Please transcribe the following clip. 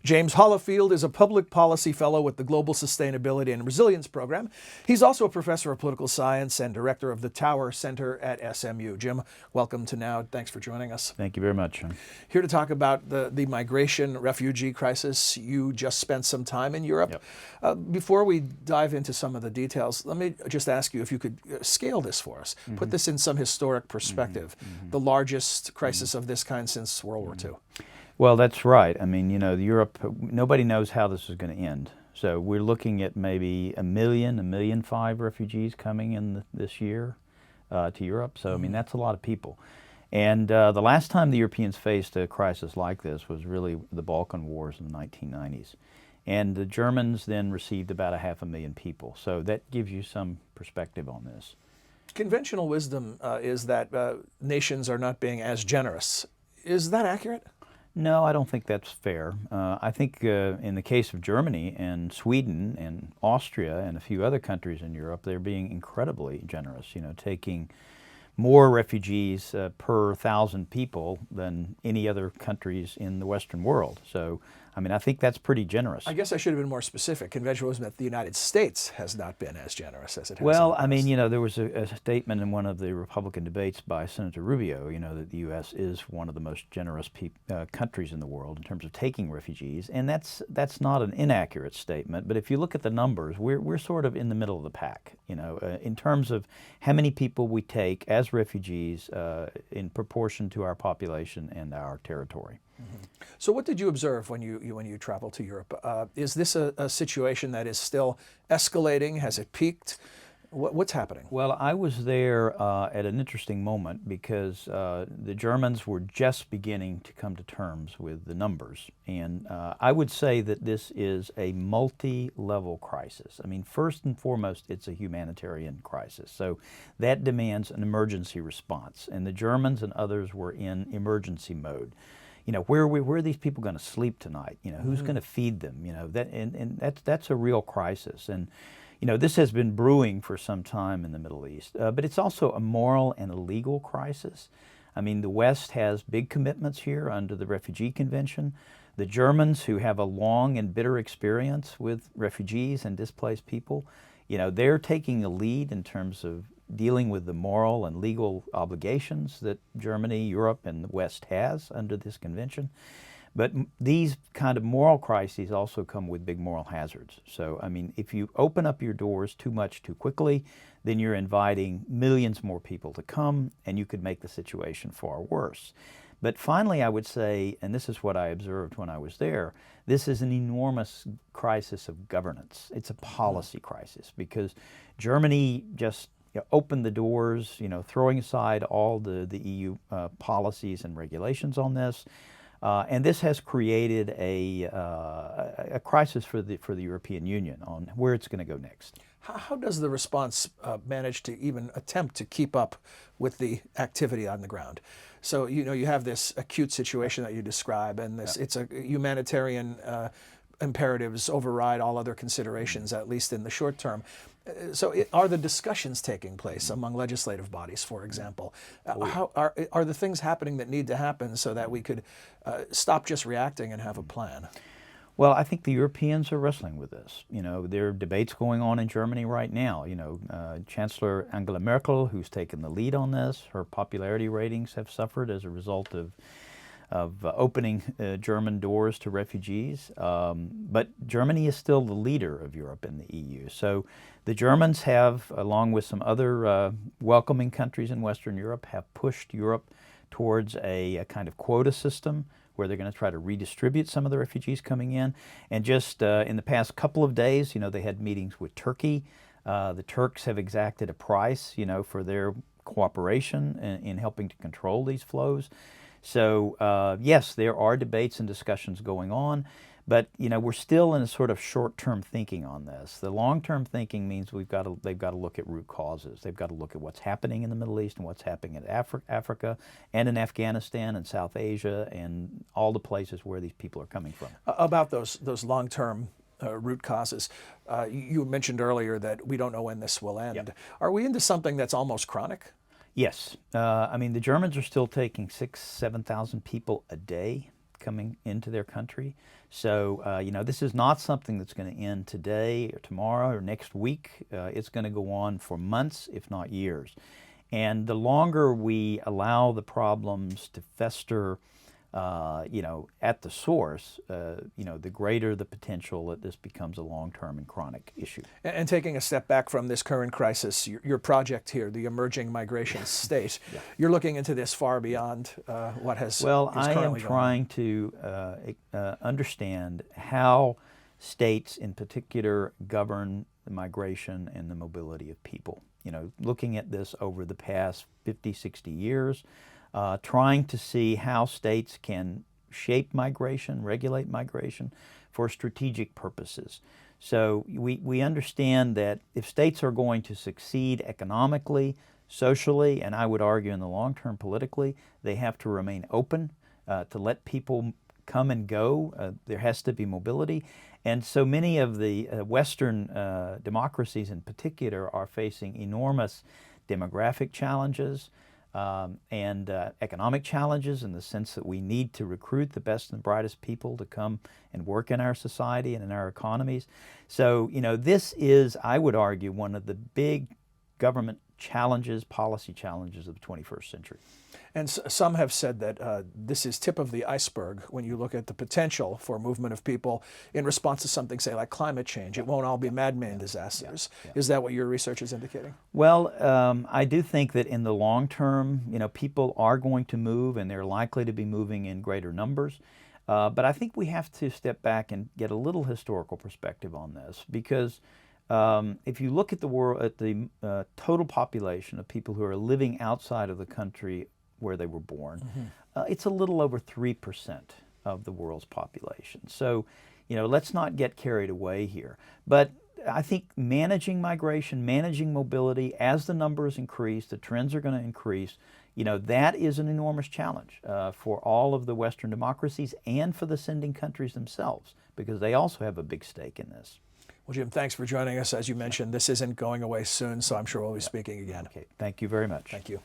James Hollifield is a public policy fellow with the Global Sustainability and Resilience Program. He's also a professor of political science and director of the Tower Center at SMU. Jim, welcome to Now. Thanks for joining us. Thank you very much. Here to talk about the migration refugee crisis. You just spent some time in Europe. Yep. Before we dive into some of the details, let me just ask you if you could scale this for us. Put this in some historic perspective. The largest crisis of this kind since World War II. Well, that's right. I mean, you know, Europe, nobody knows how this is going to end. So we're looking at maybe 1 million, 1.5 million refugees coming in this year to Europe. So, I mean, that's a lot of people. And the last time the Europeans faced a crisis like this was really the Balkan Wars in the 1990s. And the Germans then received about 500,000 people. So that gives you some perspective on this. Conventional wisdom is that nations are not being as generous. Is that accurate? No, I don't think that's fair. I think in the case of Germany and Sweden and Austria and a few other countries in Europe, they're being incredibly generous, you know, taking more refugees per 1,000 people than any other countries in the Western world. So, I mean, I think that's pretty generous. I guess I should have been more specific. Conventional wisdom that the United States has not been as generous as it has. Well, I mean, you know, there was a statement in one of the Republican debates by Senator Rubio, you know, that the U.S. is one of the most generous countries in the world in terms of taking refugees, and that's not an inaccurate statement. But if you look at the numbers, we're sort of in the middle of the pack, you know, in terms of how many people we take as refugees in proportion to our population and our territory. So what did you observe when you traveled to Europe? Is this a situation that is still escalating? Has it peaked? What's happening? Well, I was there at an interesting moment because the Germans were just beginning to come to terms with the numbers. And I would say that this is a multi-level crisis. I mean, first and foremost, it's a humanitarian crisis. So that demands an emergency response. And the Germans and others were in emergency mode. You know, where are these people going to sleep tonight? You know, who's going to feed them? You know, that's a real crisis. And you know, this has been brewing for some time in the Middle East, but it's also a moral and a legal crisis. I mean, the West has big commitments here under the Refugee Convention. The Germans, who have a long and bitter experience with refugees and displaced people, you know, they're taking the lead in terms of dealing with the moral and legal obligations that Germany, Europe, and the West has under this convention. But these kind of moral crises also come with big moral hazards. So, I mean, if you open up your doors too much too quickly, then you're inviting millions more people to come, and you could make the situation far worse. But finally, I would say, and this is what I observed when I was there, this is an enormous crisis of governance. It's a policy crisis because Germany just opened the doors, you know, throwing aside all the EU policies and regulations on this. And this has created a crisis for the European Union on where it's going to go next. How does the response manage to even attempt to keep up with the activity on the ground? So, you know, you have this acute situation that you describe, and it's a humanitarian imperatives override all other considerations, at least in the short term. So are the discussions taking place among legislative bodies, for example? How are the things happening that need to happen so that we could stop just reacting and have a plan? Well, I think the Europeans are wrestling with this. You know, there are debates going on in Germany right now. You know, Chancellor Angela Merkel, who's taken the lead on this, her popularity ratings have suffered as a result of opening German doors to refugees. But Germany is still the leader of Europe in the EU. So the Germans have, along with some other welcoming countries in Western Europe, have pushed Europe towards a kind of quota system where they're going to try to redistribute some of the refugees coming in. And just in the past couple of days, you know, they had meetings with Turkey. The Turks have exacted a price, you know, for their cooperation in helping to control these flows. So yes, there are debates and discussions going on, but you know, we're still in a sort of short-term thinking on this. The long-term thinking means they've got to look at root causes. They've got to look at what's happening in the Middle East and what's happening in Africa and in Afghanistan and South Asia and all the places where these people are coming from. About those long-term root causes, you mentioned earlier that we don't know when this will end. Yep. Are we into something that's almost chronic? Yes. I mean, the Germans are still taking 6,000 to 7,000 people a day coming into their country. So, you know, this is not something that's going to end today or tomorrow or next week. It's going to go on for months, if not years. And the longer we allow the problems to fester, you know, at the source, you know, the greater the potential that this becomes a long-term and chronic issue. And taking a step back from this current crisis, your project here, the Emerging Migration State, you're looking into this far beyond what has Well, is I am currently going on. trying to understand how states in particular govern the migration and the mobility of people. You know, looking at this over the past 50, 60 years, trying to see how states can shape migration, regulate migration for strategic purposes. So we understand that if states are going to succeed economically, socially, and I would argue in the long term politically, they have to remain open to let people come and go. There has to be mobility. And so many of the Western democracies in particular are facing enormous demographic challenges, and economic challenges, in the sense that we need to recruit the best and brightest people to come and work in our society and in our economies. So, you know, this is, I would argue, one of the big government challenges, policy challenges of the 21st century. And some have said that this is tip of the iceberg when you look at the potential for movement of people in response to something, say, like climate change. It won't all be man-made disasters. Is that what your research is indicating? Well, I do think that in the long term, you know, people are going to move, and they're likely to be moving in greater numbers. But I think we have to step back and get a little historical perspective on this, because if you look at the world, at the total population of people who are living outside of the country where they were born, it's a little over 3% of the world's population. So, you know, let's not get carried away here. But I think managing migration, managing mobility, as the numbers increase, the trends are going to increase. You know, that is an enormous challenge for all of the Western democracies and for the sending countries themselves, because they also have a big stake in this. Well, Jim, thanks for joining us. As you mentioned, this isn't going away soon, so I'm sure we'll be speaking again. Okay, thank you very much. Thank you.